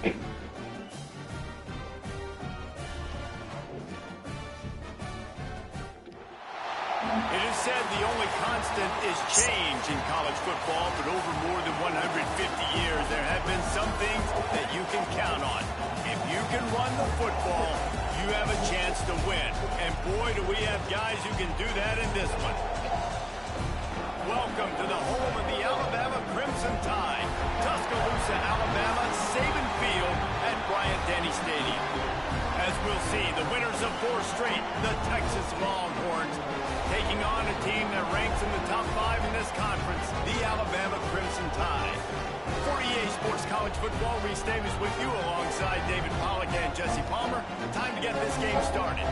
It is said the only constant is change in college football, but over more than 150 years, there have been some things that you can count on. If you can run the football, you have a chance to win. And boy, do we have guys who can do that in this one. Welcome to the home of the Alabama Crimson Tide. Tuscaloosa, Alabama, Saban Field at Bryant-Denny Stadium. As we'll see, the winners of 4 straight, the Texas Longhorns, taking on a team that ranks in the top 5 in this conference, the Alabama Crimson Tide. For EA Sports College Football, Reese Davis with you alongside David Pollack and Jesse Palmer. Time to get this game started.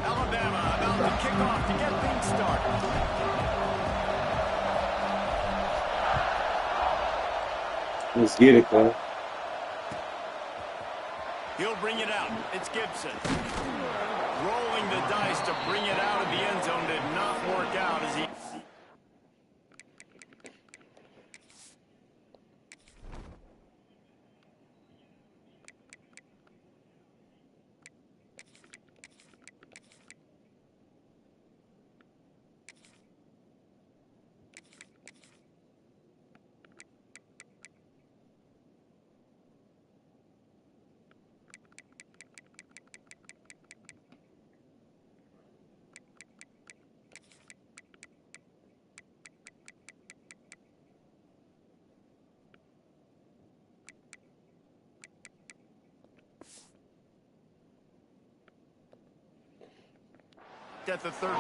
Alabama about to kick off to get things started. Let's get it, Cole. He'll bring it out. It's Gibson. Rolling the dice to bring it out of the end zone did not work out as he... at the 13.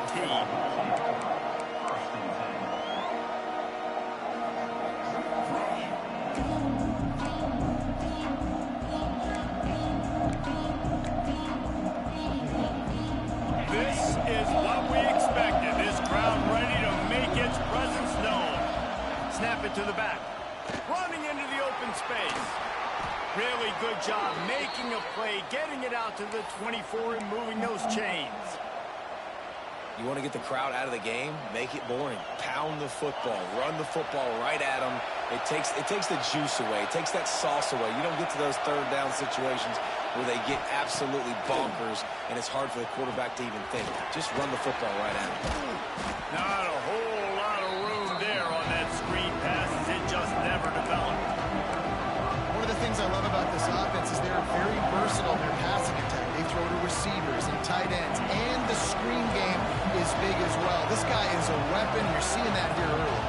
This is what we expected. This crowd ready to make its presence known. Snap it to the back. Running into the open space. Really good job making a play, getting it out to the 24 and moving those chains. You want to get the crowd out of the game? Make it boring. Pound the football. Run the football right at them. It takes the juice away. It takes that sauce away. You don't get to those third down situations where they get absolutely bonkers, and it's hard for the quarterback to even think. Just run the football right at them. Not a whole lot of room there on that screen pass as it just never developed. One of the things I love about this offense is they're very versatile in their passing attack. They throw to receivers and tight ends, and the screen game is big as well. This guy is a weapon. You're seeing that here early.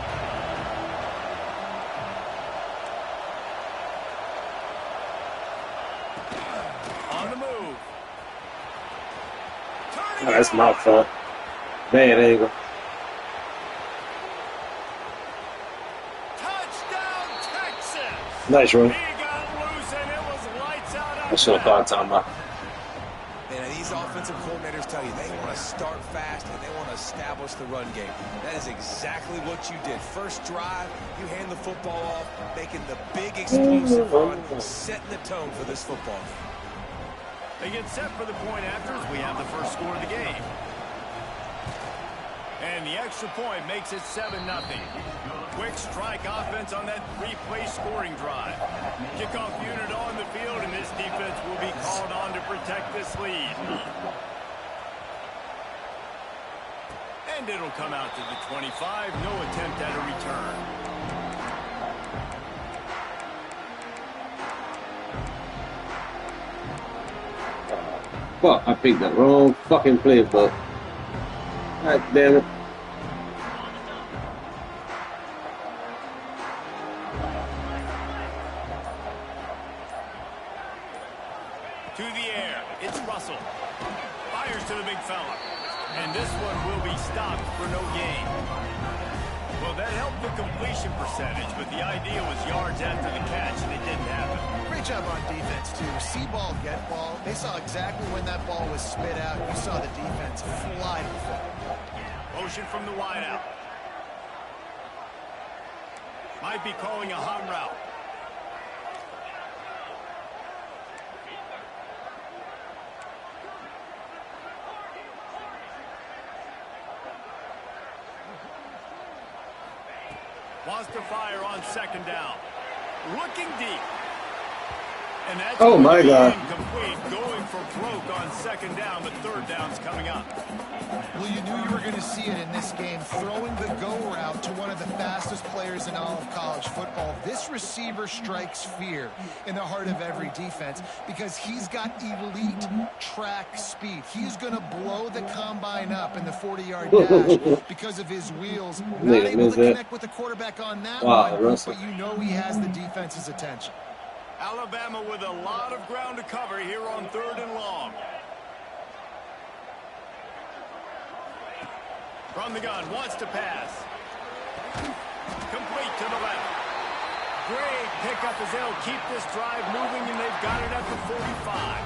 On the move. Oh, that's my fault. Bad angle. Touchdown, Texas! Nice run. He got loose and it was lights out. That's what I'm talking about. And these offensive coordinators tell you they want to start fast and they want to establish the run game. That is exactly what you did. First drive, you hand the football off, making the big explosive run, setting the tone for this football game. They get set for the point after as we have the first score of the game. And the extra point makes it 7-0. Quick strike offense on that 3-play scoring drive. Kickoff unit on the field, and this defense will be called on to protect this lead. And it'll come out to the 25. No attempt at a return. Fuck, I picked the wrong fucking playbook. God damn it. To the air, it's Russell. Fires to the big fella. And this one will be stopped for no gain. Well, that helped the completion percentage, but the idea was yards after the catch, and it didn't happen. Great job on defense, too. See ball, get ball. They saw exactly when that ball was spit out. You saw the defense fly to the football. Motion from the wideout. Might be calling a hot route. Wants to fire on second down. Looking deep. And that's Oh my God. incomplete, going for broke on second down, but third down's coming up. Well, you knew you were going to see it in this game, throwing the go route to one of the fastest players in all of college football. This receiver strikes fear in the heart of every defense because he's got elite track speed. He's going to blow the combine up in the 40-yard dash because of his wheels. Not able to connect with the quarterback on that one, but you know he has the defense's attention. Alabama with a lot of ground to cover here on 3rd and long. From the gun, wants to pass. Complete to the left. Great pickup as they'll keep this drive moving, and they've got it at the 45.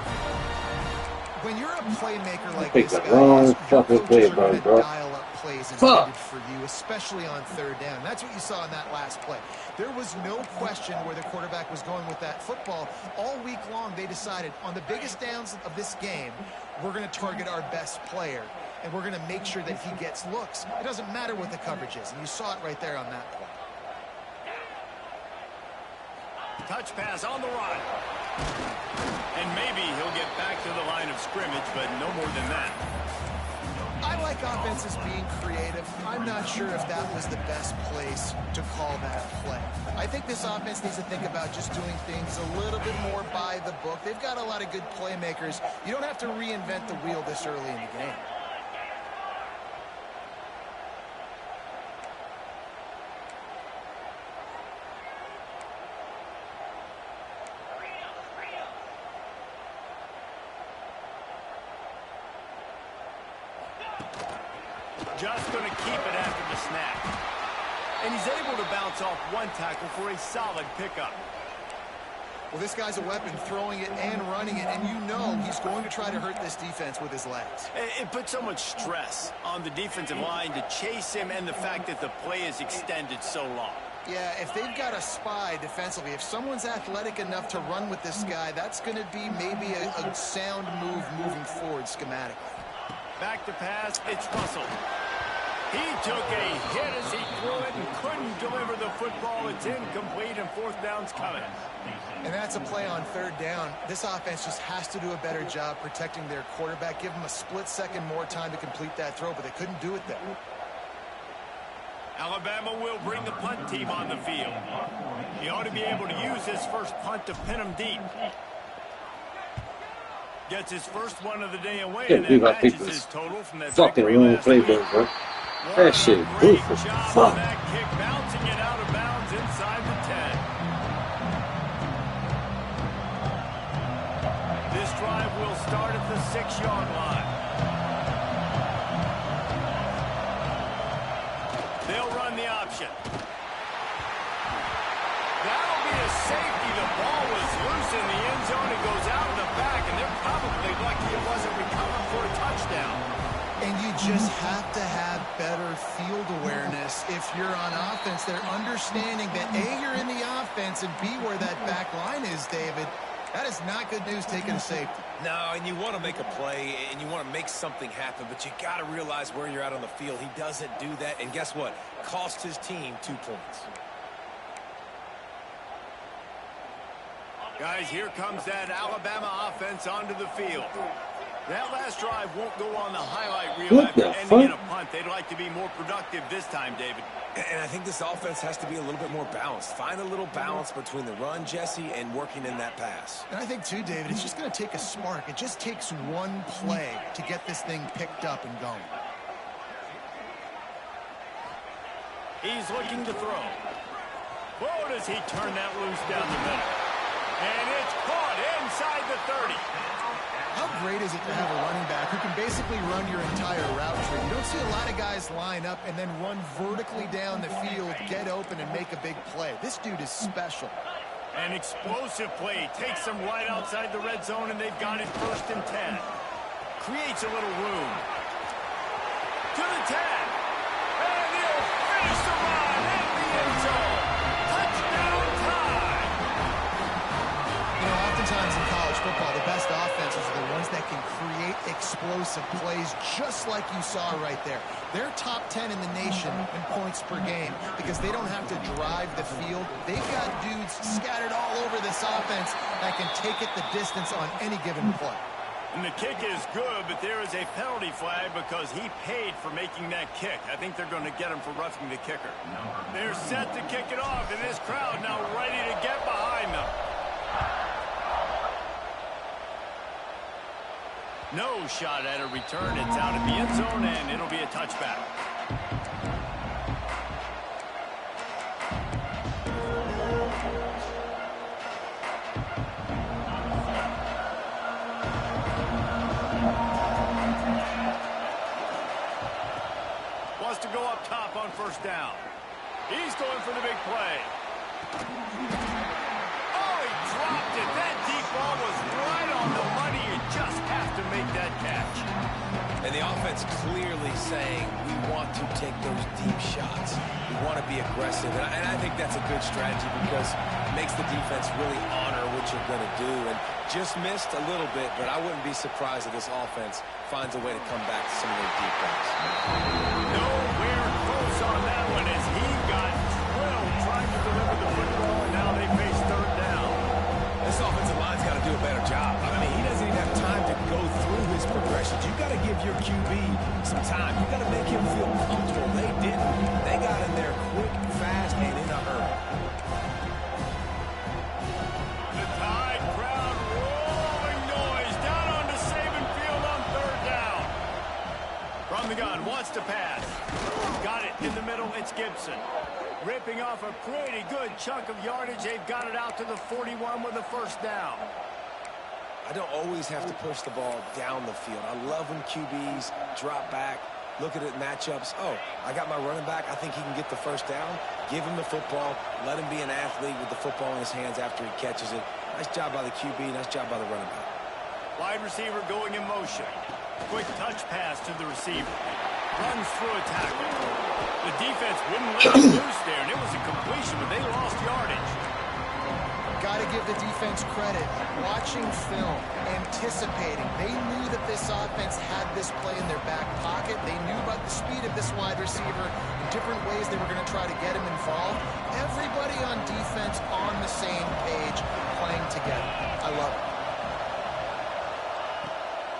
When you're a playmaker like Pick this the guy, wrong your fucking coaches play, are going to bro. dial up plays intended for you, especially on 3rd down. That's what you saw in that last play. There was no question where the quarterback was going with that football. All week long, they decided on the biggest downs of this game, we're going to target our best player, and we're going to make sure that he gets looks. It doesn't matter what the coverage is, and you saw it right there on that play. Touch pass on the run. And maybe he'll get back to the line of scrimmage, but no more than that. I like offenses being creative. I'm not sure if that was the best place to call that play. I think this offense needs to think about just doing things a little bit more by the book. They've got a lot of good playmakers. You don't have to reinvent the wheel this early in the game. Just going to keep it after the snap. And he's able to bounce off one tackle for a solid pickup. Well, this guy's a weapon, throwing it and running it, and you know he's going to try to hurt this defense with his legs. It puts so much stress on the defensive line to chase him, and the fact that the play is extended so long. Yeah, if they've got a spy defensively, if someone's athletic enough to run with this guy, that's going to be maybe a sound move moving forward schematically. Back to pass, it's Russell. He took a hit as he threw it and couldn't deliver the football. It's incomplete, and 4th down's coming. And that's a play on 3rd down. This offense just has to do a better job protecting their quarterback. Give them a split second more time to complete that throw, but they couldn't do it there. Alabama will bring the punt team on the field. He ought to be able to use his first punt to pin him deep. Gets his first one of the day away, and then matches his total from that fucking victory wrong last play, week. bro. That shit Great goofy. job Fuck. on that kick, bouncing it out of bounds inside the 10. This drive will start at the 6-yard line. They'll run the option. That'll be a safety. The ball was loose in the end zone. It goes out of the back, and they're probably lucky it wasn't recovered for a touchdown. And you just have to have better field awareness if you're on offense. They're understanding that A, you're in the offense, and B, where that back line is, David. That is not good news taking a safety. No, and you want to make a play, and you want to make something happen, but you got to realize where you're at on the field. He doesn't do that, and guess what? Cost his team 2 points. Guys, here comes that Alabama offense onto the field. That last drive won't go on the highlight reel What after the ending in fuck? a punt. They'd like to be more productive this time, David. And I think this offense has to be a little bit more balanced. Find a little balance between the run, Jesse, and working in that pass. And I think, too, David, it's just going to take a spark. It just takes one play to get this thing picked up and going. He's looking to throw. Whoa, does he turn that loose down the middle? And it's caught inside the 30. How great is it to have a running back who can basically run your entire route tree? You don't see a lot of guys line up and then run vertically down the field, get open, and make a big play. This dude is special. An explosive play takes them right outside the red zone, and they've got it 1st and 10. Creates a little room. To the 10. And he'll finish the run in the end zone. Touchdown time. You know, oftentimes in college football, the best offenses are the ones that can create explosive plays just like you saw right there. They're top 10 in the nation in points per game because they don't have to drive the field. They've got dudes scattered all over this offense that can take it the distance on any given play. And the kick is good, but there is a penalty flag because he paid for making that kick. I think they're going to get him for roughing the kicker. They're set to kick it off, and this crowd now ready to get behind them. No shot at a return. It's out of the end zone, and it'll be a touchback. Wants to go up top on first down. He's going for the big play. Oh, he dropped it. That deep ball was right on the money. You just have to make that catch. And the offense clearly saying we want to take those deep shots. We want to be aggressive. And I think that's a good strategy because it makes the defense really honor what you're going to do. And just missed a little bit, but I wouldn't be surprised if this offense finds a way to come back to some of those deep balls. Nowhere close on that one as he got drilled trying to deliver the football, and now they face third down. This offensive line's got to do a better job. I mean, he doesn't even have time to go through his progressions. You've got to give your QB some time. You've got to make him feel comfortable. They didn't. They got in there quick, fast, and in a hurry. The Tide crowd rolling noise down onto Saban Field on third down. From the gun, wants to pass. Got it in the middle, it's Gibson. Ripping off a pretty good chunk of yardage. They've got it out to the 41 with a first down. I don't always have to push the ball down the field. I love when QBs drop back, look at it matchups. Oh, I got my running back. I think he can get the first down. Give him the football. Let him be an athlete with the football in his hands after he catches it. Nice job by the QB. Nice job by the running back. Wide receiver going in motion. Quick touch pass to the receiver. Runs through a tackle. The defense wouldn't let him loose there, and it was a completion, but they lost yardage. Got to give the defense credit. Watching film, anticipating. They knew that this offense had this play in their back pocket. They knew about the speed of this wide receiver, in different ways they were going to try to get him involved. Everybody on defense on the same page, playing together. I love it.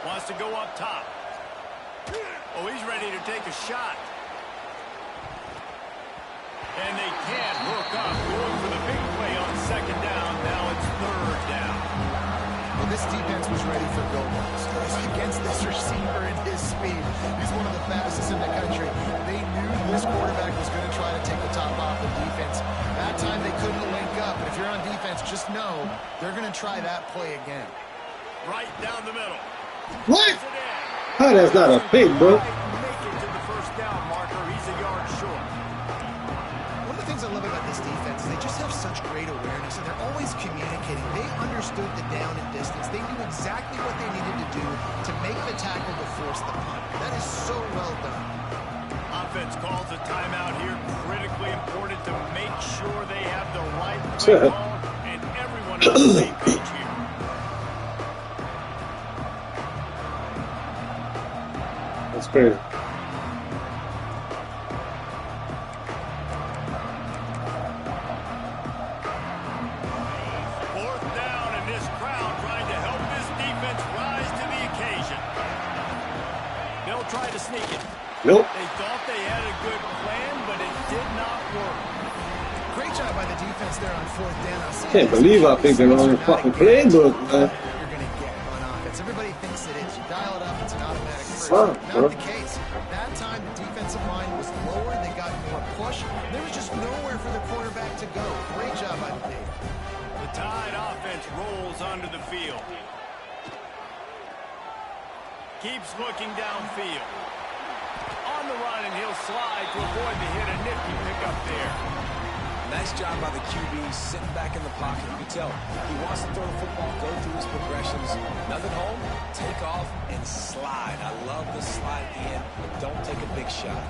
Wants to go up top. Oh, he's ready to take a shot. And they can't hook up. Going for the big play on second down. Now it's third down. Well, this defense was ready for go-balls. Against this receiver and his speed. He's one of the fastest in the country. They knew this quarterback was going to try to take the top off the defense. That time they couldn't link up. But if you're on defense, just know they're going to try that play again. Right down the middle. What? Oh, that's not a pick, bro. Make it to the first down marker. He's a yard short. One of the things I love about this defense is they just have such great awareness, and they're always communicating. They understood the down and distance. They knew exactly what they needed to do to make the tackle to force the punt. That is so well done. Offense calls a timeout here. Critically important to make sure they have the right play call and everyone on the same page here. That's crazy. Fourth down, and this crowd trying to help this defense rise to the occasion. They'll try to sneak it. Nope. They thought they had a good plan, but it did not work. Great job by the defense there on fourth down. Can't believe I picked the wrong fucking playbook, man. You're going to get on offense. Everybody thinks it is. You dial it up, it's an automatic first. Fuck, bro. Not the case. That time, the defensive line was lower. They got more push. There was just nowhere for the quarterback to go. Great job by the D. The Tide offense rolls onto the field. Keeps looking downfield. On the run, and he'll slide to avoid the hit. A nifty pickup there. Nice job by the QB, sitting back in the pocket. You can tell he wants to throw the football, go through his progressions. Nothing home, take off, and slide. I love the slide at the end, but don't take a big shot.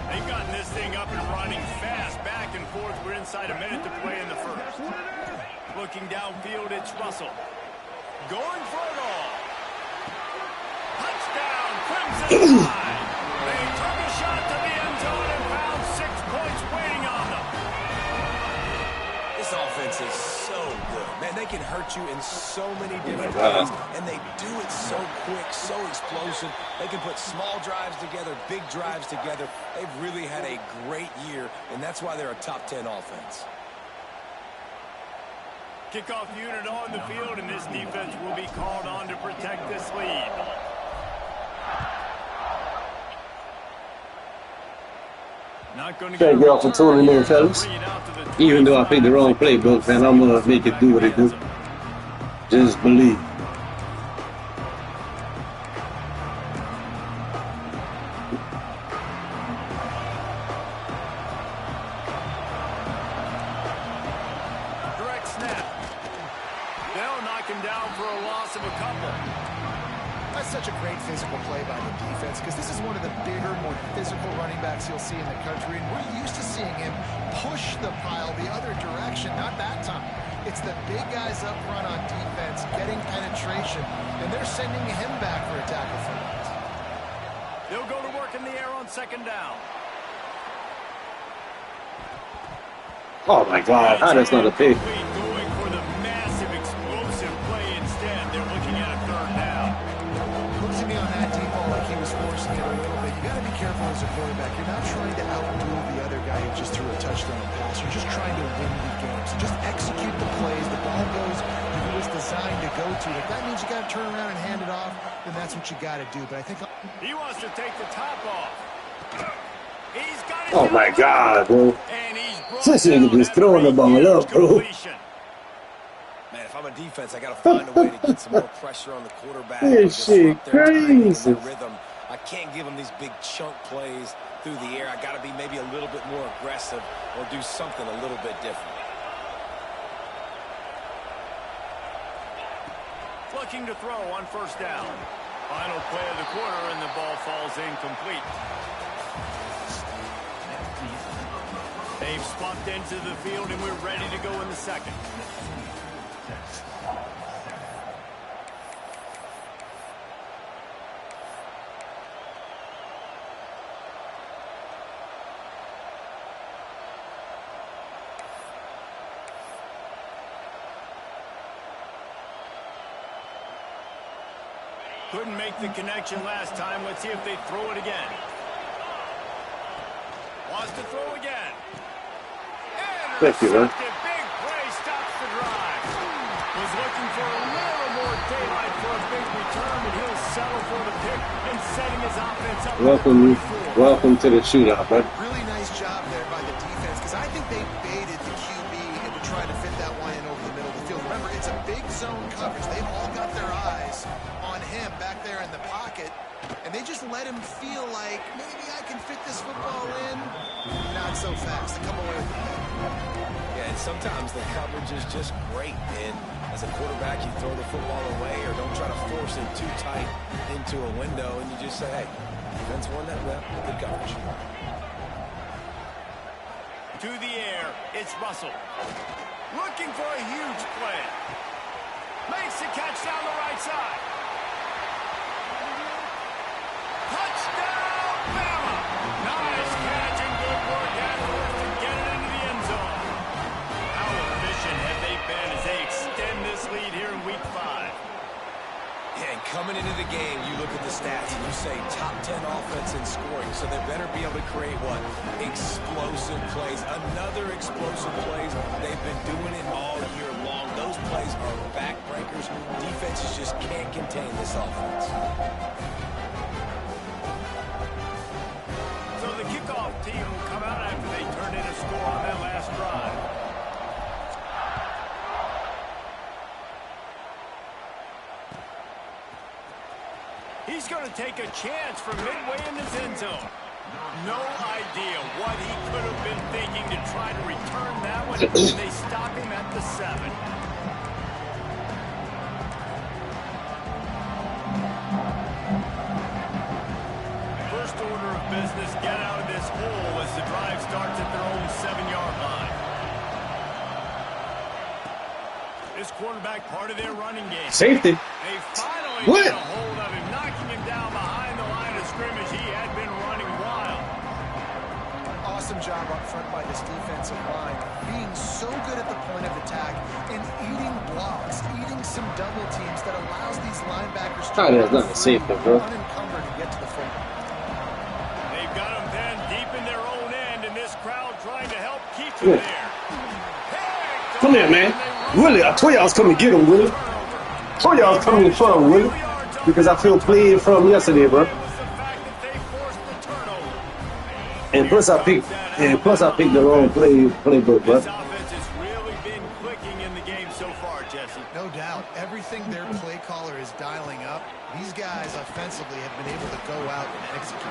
They've gotten this thing up and running fast, back and forth. We're inside a minute to play in the first. Looking downfield, it's Russell. Going for it all. time. They took a shot to the end zone and found 6 points waiting on them. This offense is so good. Man, they can hurt you in so many different ways, and they do it so quick, so explosive. They can put small drives together, big drives together. They've really had a great year, and that's why they're a top 10 offense. Kickoff unit on the field, and this defense will be called on to protect this lead. Not going to Thank y'all for tuning in, fellas. Even though I picked the wrong playbook, man, I'm gonna make it do what it do. Just believe. Direct snap. They'll knock him down for a loss of a couple. That's such a great physical play by the defense because this is one of the bigger, more physical running backs you'll see in the country, and we're used to seeing him push the pile the other direction. Not that time. It's the big guys up front on defense getting penetration, and they're sending him back for a tackle for loss. They'll go to work in the air on 2nd down. Oh my God, how that's not a pick? Going for the massive explosive play instead. They're looking at a 3rd down. Looks to me on that deep ball like he was forcing it a little bit. You got to be careful as a quarterback. You're not trying to outdo the other guy who just threw a touchdown pass. You're just trying to win the game. So just execute the plays. The ball goes who it was designed to go to. If that means you got to turn around and hand it off, then that's what you got to do. But I think He wants to take the top off. He's got it. Oh my God, bro. And he's brought This nigga down just at throwing the ball up, bro. completion. Man, if I'm a defense, I got to find a way to get some more pressure on the quarterback. This shit disrupt their timing and crazy. their rhythm. I can't give them these big chunk plays through the air. I got to be maybe a little bit more aggressive or do something a little bit different. Looking to throw on 1st down. Final play of the quarter, and the ball falls incomplete. They've swapped into the field, and we're ready to go in the 2nd. Couldn't make the connection last time. Let's see if they throw it again. Wants to throw again. Thank you, man. Big play stops the drive. Was looking for a little more daylight for a big return, but he'll settle for the pick and setting his offense up. Welcome to the shootout, bud. really nice job there by the defense because I think they baited the QB into trying to fit that one in over the middle of the field. Remember, it's a big zone coverage. They've all got their eyes on him back there in the pocket, and they just let him feel like maybe I can fit this football in. Not so fast. They come away with the pick. Yeah, and sometimes the coverage is just great. And as a quarterback, you throw the football away or don't try to force it too tight into a window, and you just say, hey, defense won that well. Good coverage. To the air, it's Russell. Looking for a huge play. Makes the catch down the right side. Touchdown, Bama! Nice catch and good work afterwards to get it into the end zone. How efficient have they been as they extend this lead here in Week 5? Yeah, and coming into the game, you look at the stats and you say top 10 offense in scoring, so they better be able to create what? Explosive plays. Another explosive plays. They've been doing it all year long. Those plays are backbreakers. Defenses just can't contain this offense. So the kickoff team will come out after they turn in a score on that last drive. He's going to take a chance from midway in his end zone. No idea what he could have been thinking to try to return that one, and they stop him at the 7. First order of business, get out of this hole as the drive starts at their own 7-yard line. This quarterback part of their running game. Safety. They finally What? get a hold of him, knocking him down behind the line of scrimmage, he had been running wild. Awesome job up front by this defensive line, being so good at the point of attack and eating blocks, eating some double teams that allows these linebackers to That's not a safe one, bro. unencumbered and get to the football. They've got him then deep in their own end, and this crowd trying to help keep him there. Come here, man. Willie, I told y'all I was coming to get him, Willie. I told y'all I was coming for him, Willie. Because I feel played from yesterday, bro. And plus I picked the wrong playbook, bro. This offense has really been clicking in the game so far, Jesse. No doubt. Everything their play caller is dialing up, these guys offensively have been able to go out and execute.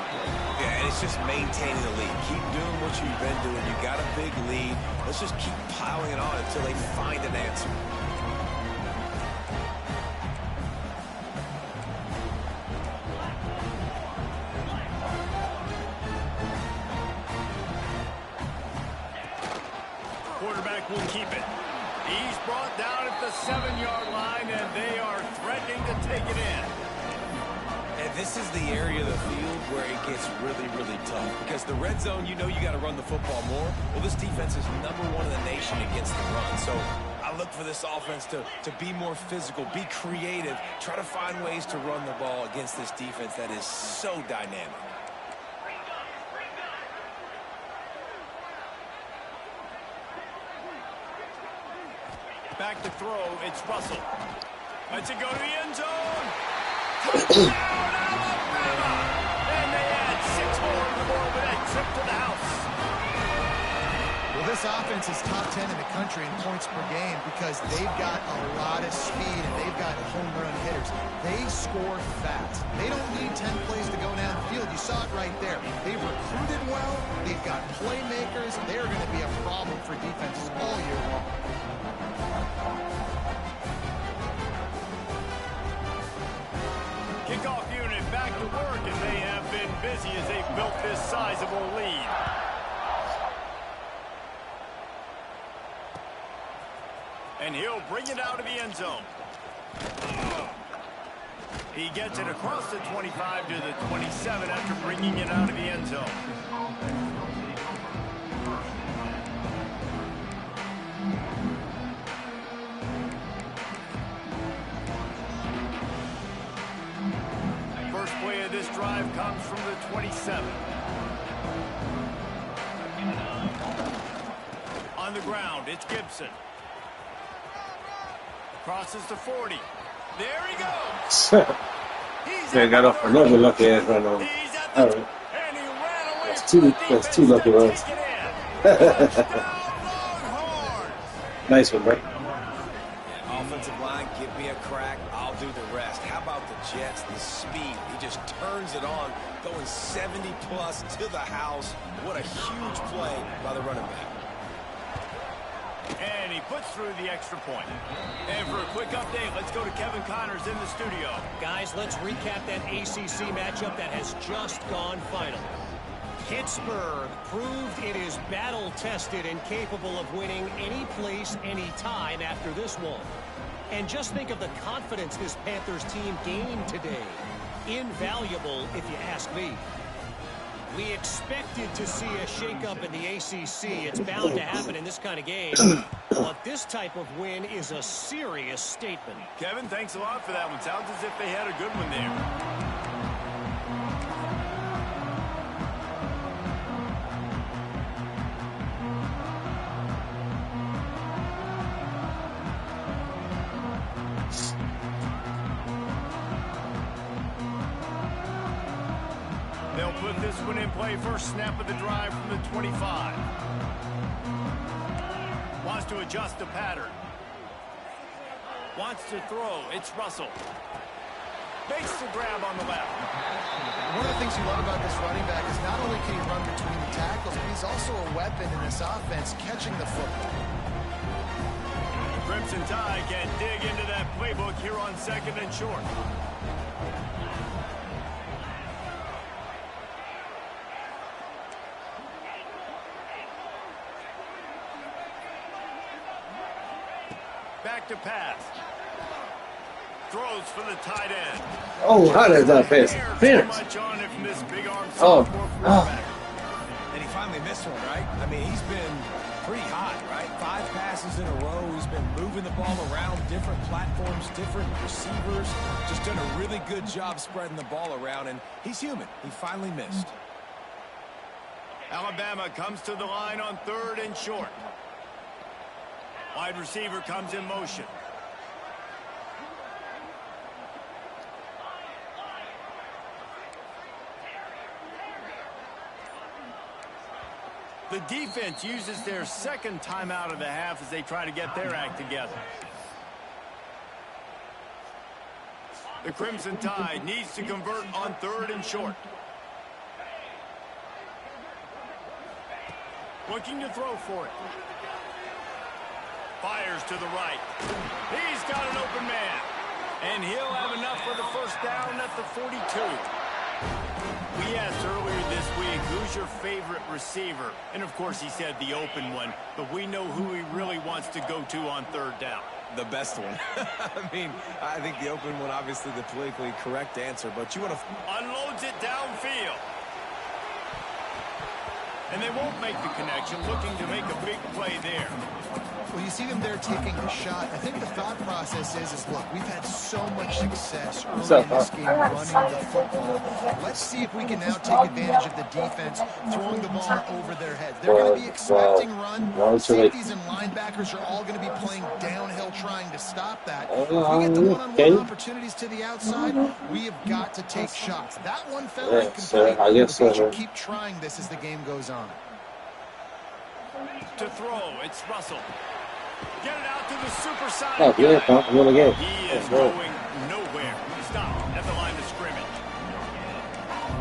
Yeah, and it's just maintaining the lead. Keep doing what you've been doing. You got a big lead. Let's just keep piling it on until they find an answer. Quarterback will keep it. He's brought down at the 7-yard line, and they are threatening to take it in. And this is the area of the field where it gets really, really tough. Because the red zone, you know you got to run the football more. Well, this defense is #1 in the nation against the run. So I look for this offense to be more physical, be creative, try to find ways to run the ball against this defense that is so dynamic. Back to throw, it's Russell. Let's it go to the end zone. Touchdown, Alabama! And they add 6 more on the board with that trip to the house. Well, this offense is top 10 in the country in points per game because they've got a lot of speed and they've got home run hitters. They score fast. They don't need 10 plays to go down the field. You saw it right there. They've recruited well. They've got playmakers. They're going to be a problem for defenses all year long. Kickoff unit back to work, and they have been busy as they've built this sizable lead. And he'll bring it out of the end zone. He gets it across the 25 to the 27 after bringing it out of the end zone. First play of this drive comes from the 27. On the ground, it's Gibson. Crosses the 40. There he goes. Man, got off another lucky ass run on. All right. And he ran away. That's two lucky runs. Nice one, bro. Offensive line, give me a crack. I'll do the rest. How about the Jets? The speed. He just turns it on, going 70-plus to the house. What a huge play by the running back. And he puts through the extra point. And for a quick update, let's go to Kevin Connors in the studio. Guys, let's recap that ACC matchup that has just gone final. Pittsburgh proved it is battle-tested and capable of winning any place, any time after this one. And just think of the confidence this Panthers team gained today. Invaluable, if you ask me. We expected to see a shakeup in the ACC. It's bound to happen in this kind of game. But this type of win is a serious statement. Kevin, thanks a lot for that one. Sounds as if they had a good one there. They'll put this one in play. First snap of the drive from the 25. Wants to adjust the pattern. Wants to throw. It's Russell. Makes the grab on the left. One of the things you love about this running back is not only can he run between the tackles, but he's also a weapon in this offense, catching the football. The Crimson Tide can dig into that playbook here on 2nd and short. Back to pass. throws for the tight end. Oh, how does that pass? Fierce. Oh. And he finally missed one, right? I mean, he's been pretty hot, right? 5 passes in a row. He's been moving the ball around different platforms, different receivers. Just done a really good job spreading the ball around, and he's human. He finally missed. Alabama comes to the line on 3rd and short. Wide receiver comes in motion. The defense uses their second timeout of the half as they try to get their act together. The Crimson Tide needs to convert on 3rd and short. Looking to throw for it. Fires to the right. He's got an open man. And he'll have enough for the first down at the 42. We asked earlier this week, who's your favorite receiver? And of course he said the open one, but we know who he really wants to go to on 3rd down. The best one. I mean, I think the open one, obviously the politically correct answer, but you want to... Unloads it downfield. And they won't make the connection, looking to make a big play there. Well, you see them there taking a shot. I think the thought process is look, we've had so much success early in this game running the football. Let's see if we can now take advantage of the defense throwing the ball over their heads. They're going to be expecting run. Safeties and linebackers are all going to be playing downhill trying to stop that. If we get the one-on-one opportunities to the outside, we have got to take shots. That one fell incomplete. But they should keep trying this as the game goes on. To throw, it's Russell. Get it out to the supersonic. Oh, yeah, I'm going again. He is going nowhere. Stop at the line of scrimmage.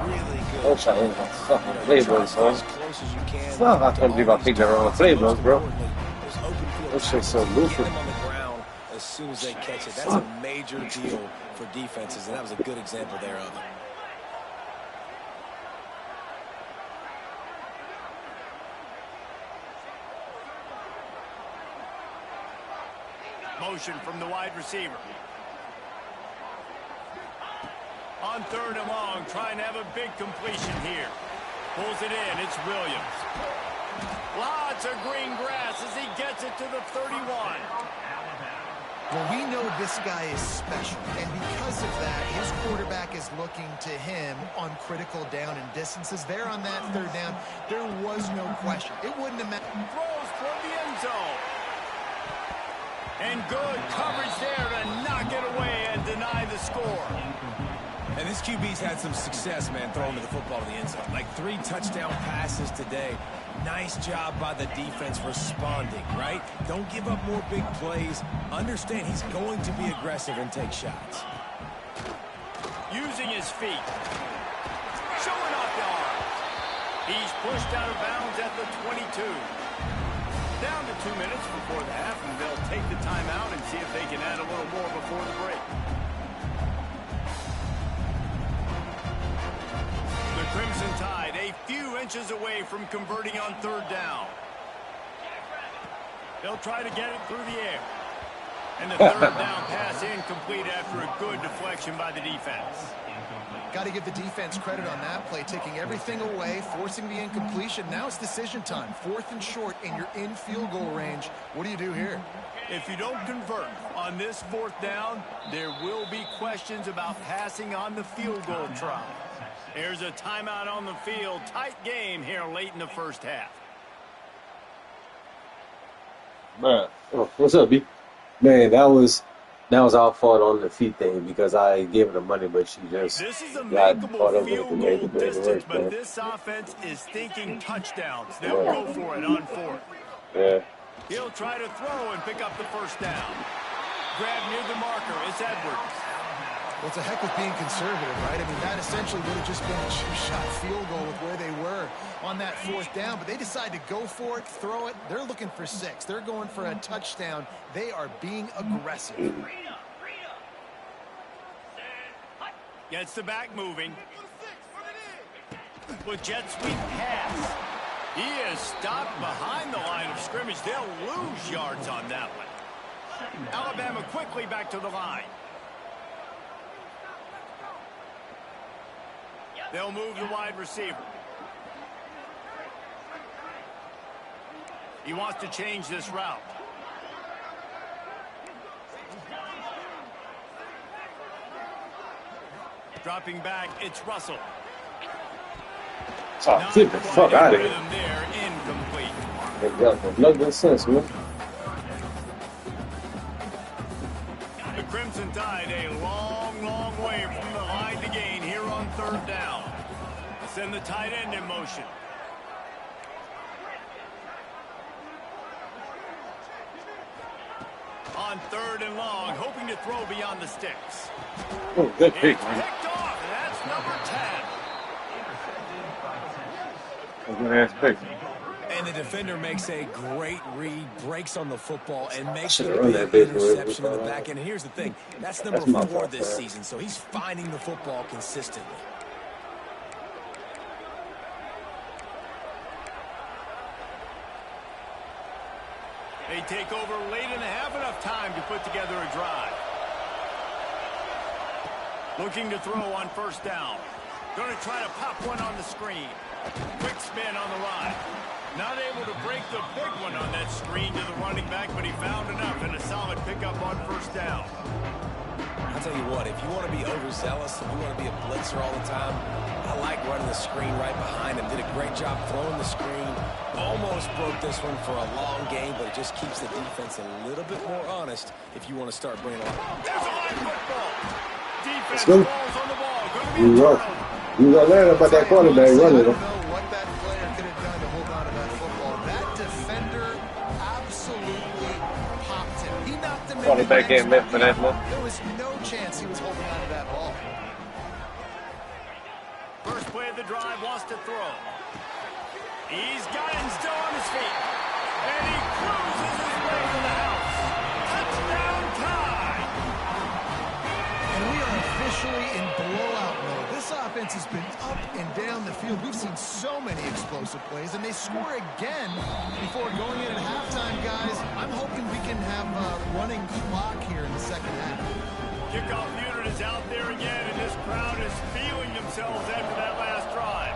Really good. Oh, shot in. Fucking playboys, son. As close as you can. Fuck, I told you about picking the wrong playboys, bro. That shit's so loose. On the ground as soon as they catch it. That's a major deal for defenses, and that was a good example there of it. Motion from the wide receiver. On 3rd and long, trying to have a big completion here. Pulls it in, it's Williams. Lots of green grass as he gets it to the 31. Well, we know this guy is special, and because of that, his quarterback is looking to him on critical down and distances. There on that 3rd down, there was no question. It wouldn't have mattered. Throws toward the end zone. And good coverage there to knock it away and deny the score. And this QB's had some success, man, throwing to the football to the end zone. Like 3 touchdown passes today. Nice job by the defense responding, right? Don't give up more big plays. Understand he's going to be aggressive and take shots. Using his feet. Showing off the arms. He's pushed out of bounds at the 22. Down to 2 minutes before the half, and they'll take the timeout and see if they can add a little more before the break. The Crimson Tide a few inches away from converting on 3rd down. They'll try to get it through the air. And the 3rd down pass incomplete after a good deflection by the defense. Got to give the defense credit on that play, taking everything away, forcing the incompletion. Now it's decision time. 4th and short, and you're in field goal range. What do you do here? If you don't convert on this 4th down, there will be questions about passing on the field goal try. There's a timeout on the field. Tight game here late in the first half. Man, oh, what's up, B? Man, that was our fault on the feet thing because I gave her the money, but she just This is a got makeable caught up field with goal the distance, but man. this offense is thinking touchdowns. They'll go for it on 4th. Yeah. He'll try to throw and pick up the first down. Grab near the marker. It's Edwards. Well, it's a heck with being conservative, right? I mean, that essentially would have just been a 2-shot field goal with where they were on that 4th down, but they decide to go for it, throw it. They're looking for 6. They're going for a touchdown. They are being aggressive. Gets the back moving. With jet sweep pass. He is stopped behind the line of scrimmage. They'll lose yards on that one. Alabama quickly back to the line. They'll move the wide receiver. He wants to change this route. Dropping back, it's Russell. Oh, get the fuck out of here. There, incomplete. That no good sense, man. The Crimson Tide a long, long way from the line to gain here on third down. Send the tight end in motion. On third and long, hoping to throw beyond the sticks. Oh, good pick, It's man. picked off, and that's number 10. Good ass pick. And the defender makes a great read, breaks on the football, and makes a Should've run big that big interception in the boy. back. And here's the thing, that's number my 4 fault, this man. season, so he's finding the football consistently. They take over late and have enough time to put together a drive. Looking to throw on first down. Going to try to pop one on the screen. Quick spin on the run. Not able to break the big one on that screen to the running back, but he found enough and a solid pickup on first down. I'll tell you what, if you want to be overzealous, if you want to be a blitzer all the time, I like running the screen right behind him. Did a great job throwing the screen. Almost broke this one for a long game, but it just keeps the defense a little bit more honest if you want to start bringing a lot. There's a live football. Defense go. falls on the ball. Going to be You a rough. turnover. You gotta learn about that quarterback I running. don't know what that player could have done to hold on to that football. That defender absolutely popped him. He knocked him Quarterback in. ain't meant for that, man. There was no chance he was holding on to that ball. First play of the drive, wants to throw. He's got it and still on his feet. And he cruises his way to the house. Touchdown Tide! And we are officially in blowout mode. This offense has been up and down the field. We've seen so many explosive plays, and they score again before going in at halftime, guys. I'm hoping we can have a running clock here in the second half. Kickoff unit is out there again, and this crowd is feeling themselves after that last drive.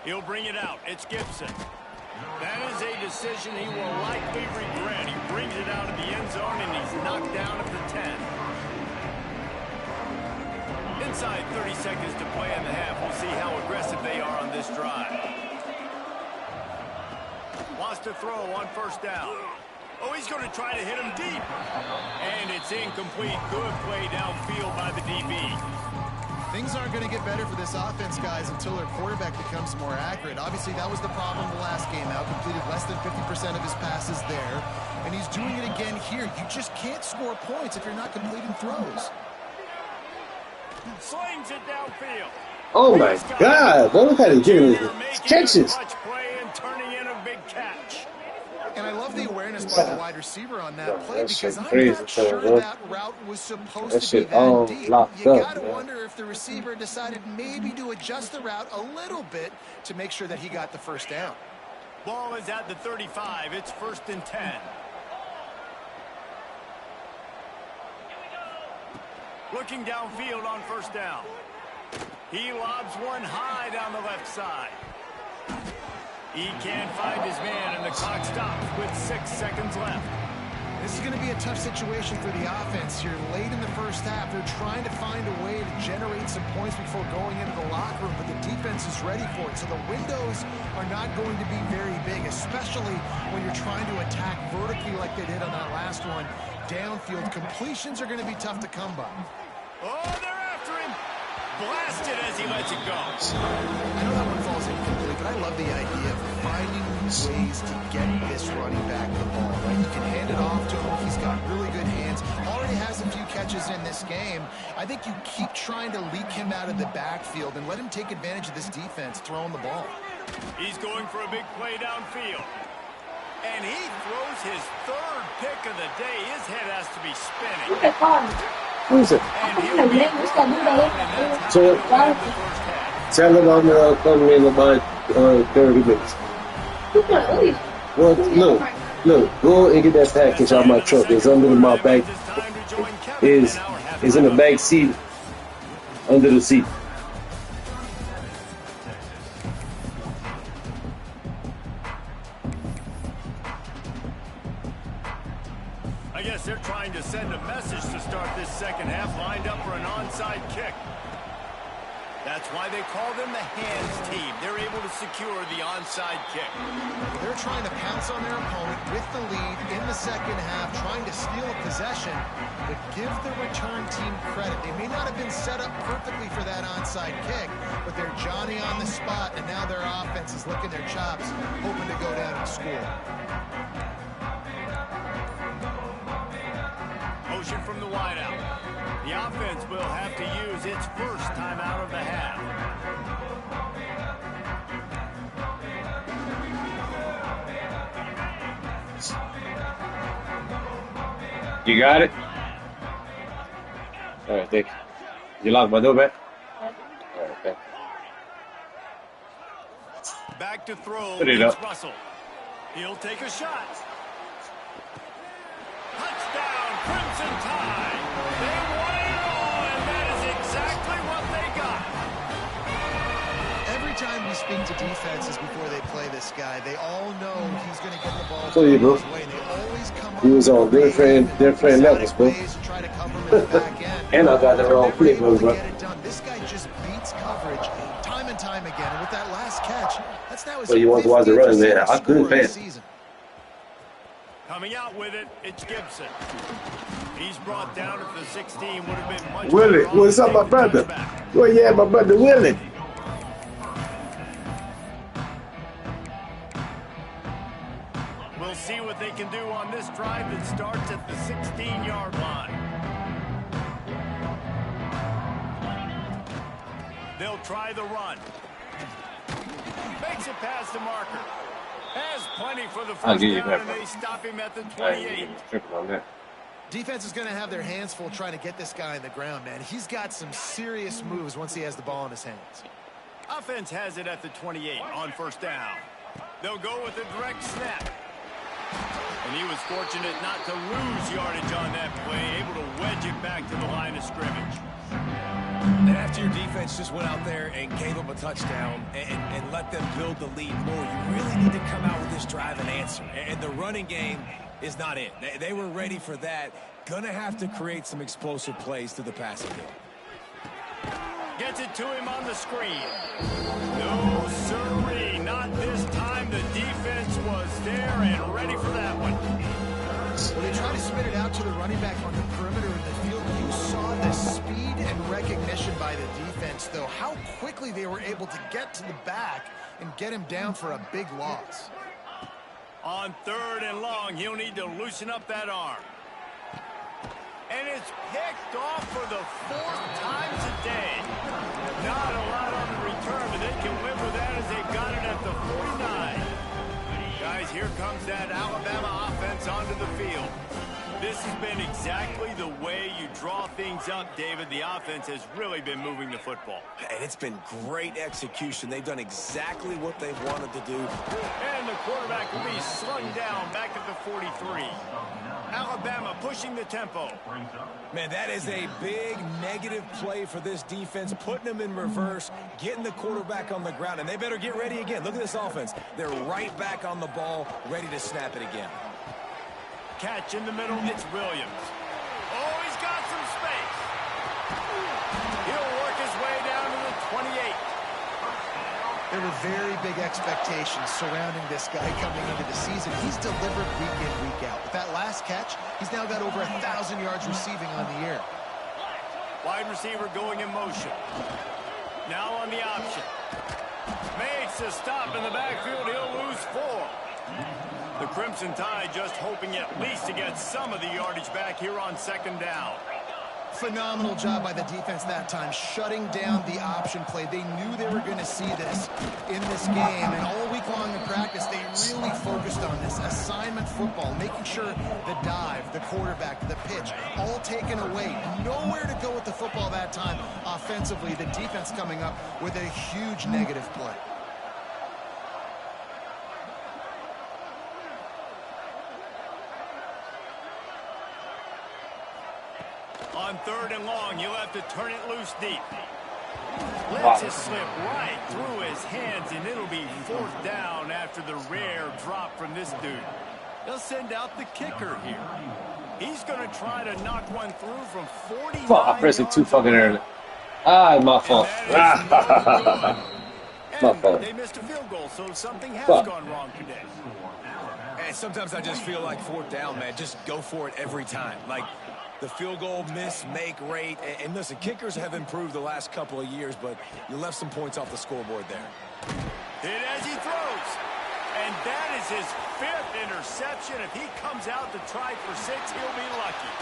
He'll bring it out. It's Gibson. That is a decision he will likely regret. He brings it out of the end zone, and he's knocked down at the 10. Inside 30 seconds to play in the half. We'll see how aggressive they are on this drive. Wants to throw on first down. Oh, he's going to try to hit him deep. And it's incomplete. Good play downfield by the DB. Things aren't going to get better for this offense, guys, until their quarterback becomes more accurate. Obviously, that was the problem the last game out. Completed less than 50% of his passes there. And he's doing it again here. You just can't score points if you're not completing throws. Slings it downfield. Oh my God! Boy, look how they giving his catches. Clutch play and turning in a big catch. And I love the awareness by the wide receiver on that play That because shit I'm crazy, not sure bro. that route was supposed That to be shit all that deep. locked You up, gotta man. wonder if the receiver decided maybe to adjust the route a little bit to make sure that he got the first down. Ball is at the 35. It's 1st and 10. Looking downfield on first down. He lobs one high down the left side. He can't find his man, and the clock stops with 6 seconds left. This is going to be a tough situation for the offense here. Late in the first half, they're trying to find a way to generate some points before going into the locker room, but the defense is ready for it. So the windows are not going to be very big, especially when you're trying to attack vertically like they did on that last one. Downfield completions are going to be tough to come by. Oh, they're after him. Blasted as he lets it go. I know that one falls incomplete, but I love the idea of finding ways to get this running back the ball. Right? You can hand it off to him. He's got really good hands. Already has a few catches in this game. I think you keep trying to leak him out of the backfield and let him take advantage of this defense throwing the ball. He's going for a big play downfield. And he throws his 3rd pick of the day. His head has to be spinning. Who is it? And he'll be brought down, and that's So, how we end the first half. tell them I'm coming in about 30 minutes. Well, look, go and get that package out of my truck. It's under my back join Kevin is in our is in the halftime back seat, under the seat. I guess they're trying to send a message to start this second half, lined up for an onside kick. That's why they call them the hands team. They're able to secure the onside kick. They're trying to pounce on their opponent with the lead in the second half, trying to steal a possession, but give the return team credit. They may not have been set up perfectly for that onside kick, but they're Johnny on the spot, and now their offense is licking their chops, hoping to go down and score. Motion from the wideout. The offense will have to use its first timeout of the half. You got it? All right, thank you. You locked my door back? All right, okay. Back to throw. Put it It's up. Russell. He'll take a shot. Touchdown, Crimson Tide. They won it all, and that is exactly what they got. Every time we speak to defenses before they play this guy, they all know he's going to get the ball So you, bro. his way. They always come up He was with on different exotic levels, bro. ways to try to cover him in the back end. And I got the They're wrong never flip, able to bro. get it done. This guy just beats coverage time and time again. And with that last catch, that's now his Well, you want to watch the run, 15th man. I couldn't score of the pass. season. Coming out with it, it's Gibson. He's brought down at the 16. Would have been much Willie, better what's off up, my to take the brother? touchback. Well, yeah, my brother Willie. We'll see what they can do on this drive that starts at the 16-yard line. They'll try the run. Makes it past the marker. Has plenty for the I'll first give you down, that, and bro. they stop him at the I ain't 28. even tripping on that. Defense is going to have their hands full trying to get this guy on the ground, man. He's got some serious moves once he has the ball in his hands. Offense has it at the 28 on first down. They'll go with a direct snap. And he was fortunate not to lose yardage on that play, able to wedge it back to the line of scrimmage. And after your defense just went out there and gave them a touchdown and let them build the lead more, you really need to come out with this drive and answer. And the running game is not it. They were ready for that. Gonna have to create some explosive plays through the passing game. Gets it to him on the screen. No, sirree. Not this time. The defense was there and ready for that one. When they try to spit it out to the running back on the perimeter of the field, you saw the speed and recognition by the defense, though. How quickly they were able to get to the back and get him down for a big loss. On third and long, he'll need to loosen up that arm. And it's picked off for the fourth time today. Not a lot on the return, but they can live with that as they've got it at the 49. Guys, here comes that Alabama offense onto the field. This has been exactly the way you draw things up, David. The offense has really been moving the football. And it's been great execution. They've done exactly what they've wanted to do. And the quarterback will be slung down back at the 43. Alabama pushing the tempo. Man, that is a big negative play for this defense, putting them in reverse, getting the quarterback on the ground, and they better get ready again. Look at this offense. They're right back on the ball, ready to snap it again. Catch in the middle, it's Williams. Oh, he's got some space. He'll work his way down to the 28. There were very big expectations surrounding this guy coming into the season. He's delivered week in, week out. With that last catch, he's now got over 1,000 yards receiving on the year. Wide receiver going in motion. Now on the option. Makes a stop in the backfield. He'll lose 4. The Crimson Tide just hoping at least to get some of the yardage back here on second down. Phenomenal job by the defense that time, shutting down the option play. They knew they were going to see this in this game, and all week long in practice, they really focused on this assignment football, making sure the dive, the quarterback, the pitch, all taken away. Nowhere to go with the football that time offensively. The defense coming up with a huge negative play. 3rd and long. He'll have to turn it loose deep. Lets it slip right through his hands, and it'll be 4th down after the rare drop from this dude. They'll send out the kicker here. He's going to try to knock one through from 49 Fuck, I pressed it too fucking early. Ah, my fault. My fault. They missed a field goal, so something has gone wrong today. And sometimes I just feel like 4th down, man. Just go for it every time. Like the field goal miss, make rate. And listen, kickers have improved the last couple of years, but you left some points off the scoreboard there. Hit as he throws. And that is his 5th interception. If he comes out to try for 6, he'll be lucky.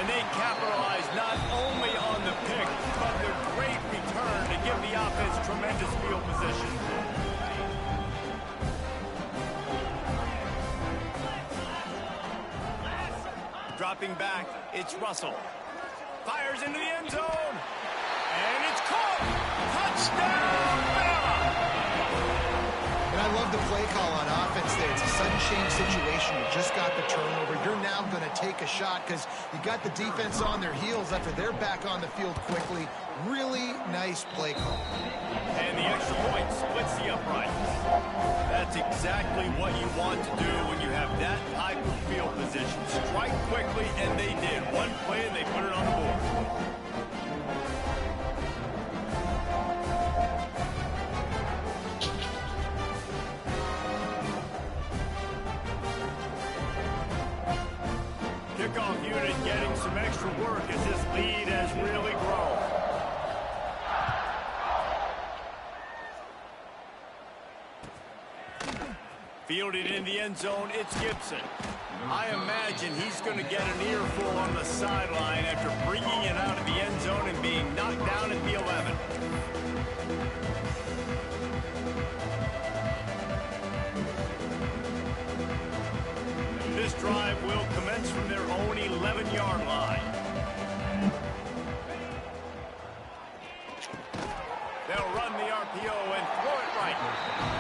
And they capitalize not only on the pick, but the great return to give the offense tremendous field position. Dropping back, it's Russell. Fires into the end zone. And it's caught. Touchdown, Bama! And I love the play call on offense there. It's a sudden change situation. You just got the turnover. You're now going to take a shot because you got the defense on their heels after they're back on the field quickly. Really nice play call. And the extra point splits the uprights. That's exactly what you want to do when you have that type of field position. Strike quickly, and they did. One play, and they put it on the board. Kickoff unit getting some extra work as this lead has really grown. Fielded in the end zone, it's Gibson. I imagine he's going to get an earful on the sideline after bringing it out of the end zone and being knocked down at the 11. This drive will commence from their own 11-yard line. They'll run the RPO and throw it right.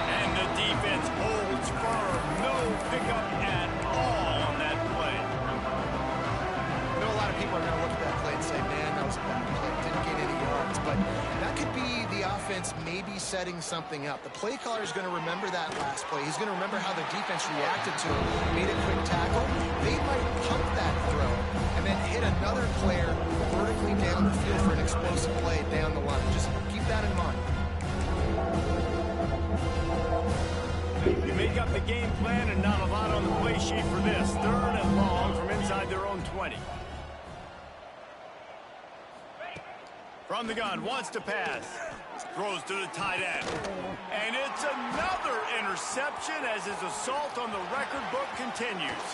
And the defense holds firm. No pickup at all on that play. I know a lot of people are going to look at that play and say, man, that was a bad play. Didn't get any yards. But that could be the offense maybe setting something up. The play caller is going to remember that last play. He's going to remember how the defense reacted to it, made a quick tackle. They might pump that throw and then hit another player vertically down the field for an explosive play down the line. Just keep that in mind. You make up the game plan and not a lot on the play sheet for this. 3rd and long from inside their own 20. From the gun, wants to pass. Throws to the tight end. And it's another interception as his assault on the record book continues.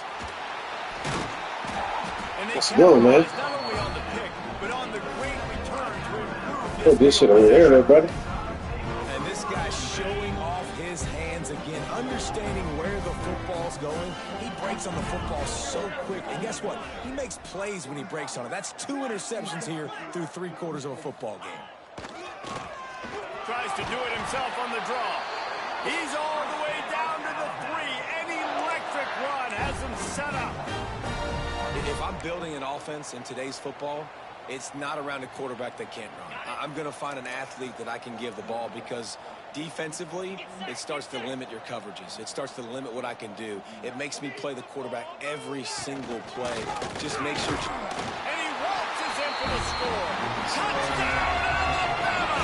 And they capitalize not only on the pick, but on the great return to improve Put this shit over there, buddy. And this guy's showing off his hands again, understanding where the football's going. He breaks on the football so quick. And guess what? He makes plays when he breaks on it. That's 2 interceptions here through 3/4 of a football game. Tries to do it himself on the draw. He's all the way down to the 3. An electric run has him set up. If I'm building an offense in today's football, it's not around a quarterback that can't run. I'm going to find an athlete that I can give the ball because defensively, it starts to limit your coverages. It starts to limit what I can do. It makes me play the quarterback every single play. Just make sure. And he waltzes in for the score. Touchdown, Alabama!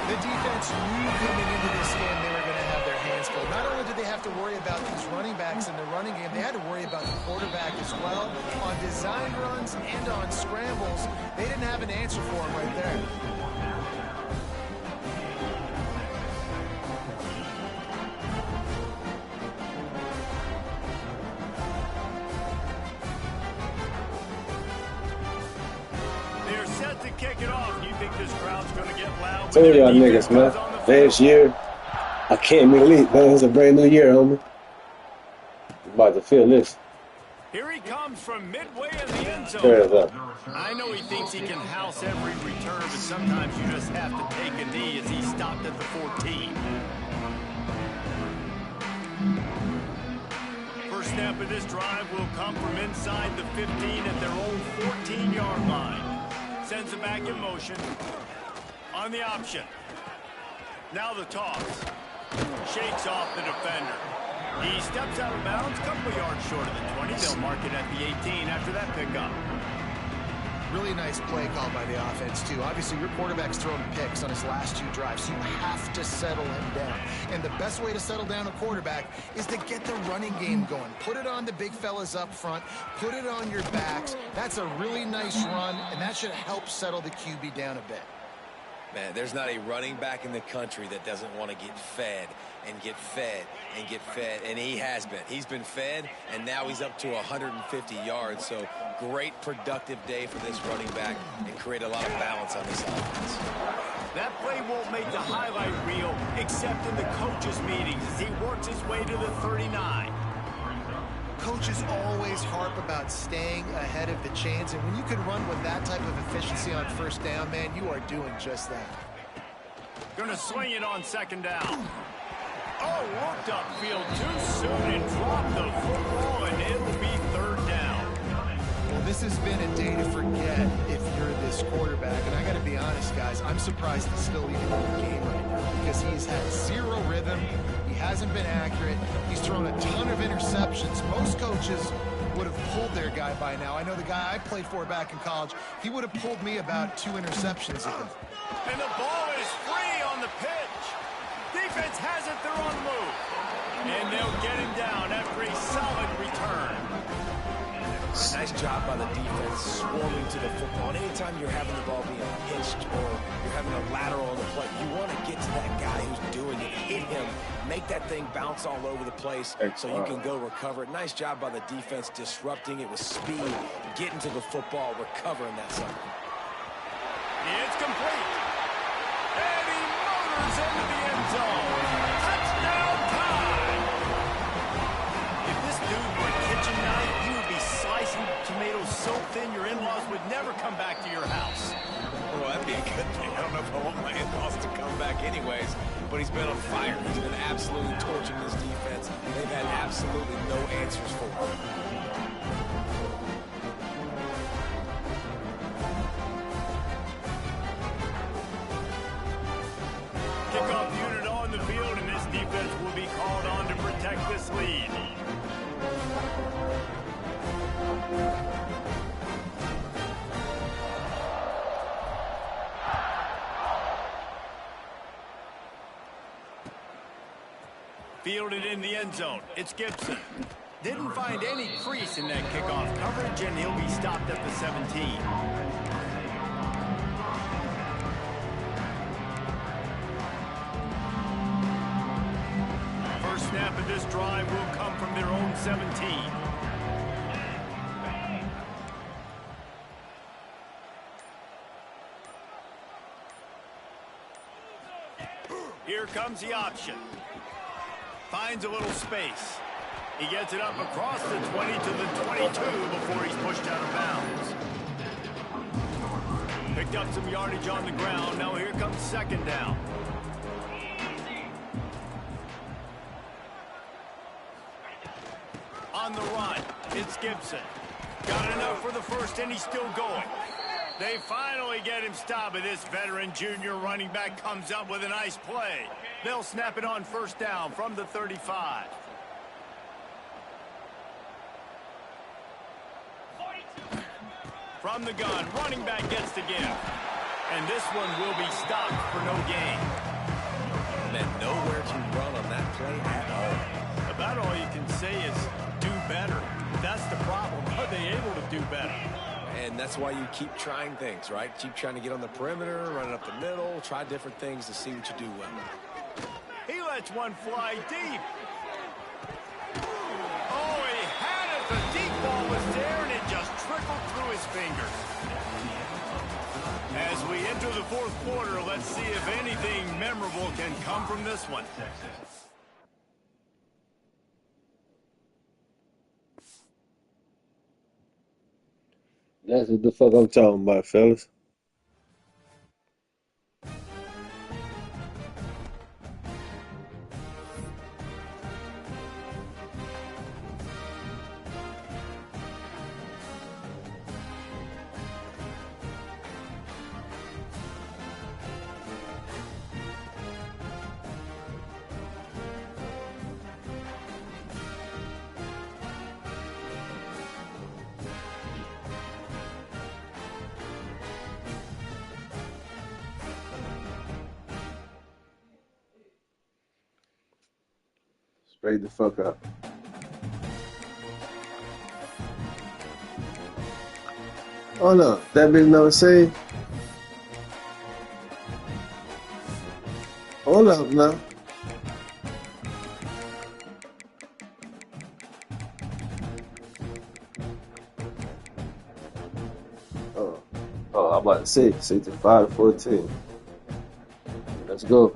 The defense knew coming into this game they were going to have their hands full. Not only did they have to worry about these running backs in the running game, they had to worry about the quarterback as well. On design runs and on scrambles, they didn't have an answer for him right there. They're set to kick it off. You think this crowd's going to get loud? Tell y'all niggas, man. Last year, I can't believe, man. It's a brand new year, homie. I'm about to feel this. Here he comes from midway in the end zone. Tear it up. I know he thinks he can house every return, but sometimes you just have to take a knee as he stopped at the 14. First snap of this drive will come from inside the 15 at their own 14-yard line. Sends it back in motion. On the option. Now the toss. Shakes off the defender. He steps out of bounds, a couple of yards short of the 20. They'll mark it at the 18 after that pickup. Really nice play call by the offense, too. Obviously, your quarterback's thrown picks on his last 2 drives, so you have to settle him down. And the best way to settle down a quarterback is to get the running game going. Put it on the big fellas up front. Put it on your backs. That's a really nice run, and that should help settle the QB down a bit. Man, there's not a running back in the country that doesn't want to get fed and get fed and get fed, and he has been. He's been fed, and now he's up to 150 yards, so great productive day for this running back and create a lot of balance on this offense. That play won't make the highlight reel except in the coaches' meetings as he works his way to the 39. Coaches always harp about staying ahead of the chains, and when you can run with that type of efficiency on first down, man, you are doing just that. Gonna swing it on second down. Oh, looked upfield too soon and dropped the football, and it'll be third down. Well, this has been a day to forget if you're this quarterback, and I got to be honest, guys, I'm surprised he's still even in the game right now because he's had 0 rhythm. He hasn't been accurate. He's thrown a ton of interceptions. Most coaches would have pulled their guy by now. I know the guy I played for back in college, he would have pulled me about 2 interceptions ago. And the ball is free on the pitch. Defense has it, they're on the move. And they'll get him down after a solid return. Nice job by the defense swarming to the football. And anytime you're having the ball being pitched or you're having a lateral on the play, you want to get to that guy who's doing it, hit him, make that thing bounce all over the place so you can go recover it. Nice job by the defense disrupting it with speed, getting to the football, recovering that something. It's complete. And he motors into the end zone. Touchdown time! If this dude were kitchen knife, he would be slicing tomatoes so thin your in-laws would never come back to your house. Well, that'd be a good thing. I don't know if I want my in-laws to come back anyways, but he's been on fire. He's been absolutely torching this defense. They've had absolutely no answers for him. Kickoff unit on the field, and this defense will be called on to protect this lead. Fielded in the end zone. It's Gibson. Didn't find any crease in that kickoff coverage, and he'll be stopped at the 17. First snap of this drive will come from their own 17. Here comes the option. Finds a little space. He gets it up across the 20 to the 22 before he's pushed out of bounds. Picked up some yardage on the ground. Now here comes second down. On the run, it's Gibson. Got enough for the first, and he's still going. They finally get him stopped, but this veteran junior running back comes up with a nice play. They'll snap it on first down from the 35. From the gun, running back gets the give. And this one will be stopped for no gain. Man, nowhere to run on that play at all. About all you can say is do better. That's the problem. Are they able to do better? And that's why you keep trying things, right? Keep trying to get on the perimeter, run it up the middle, try different things to see what you do well. He lets one fly deep. Oh, he had it. The deep ball was there, and it just trickled through his fingers. As we enter the fourth quarter, let's see if anything memorable can come from this one. That's what the fuck I'm talking about, fellas. Straight the fuck up. Oh no, that bitch never saved. Hold up now. Oh, I'm about to say 65-14. Let's go.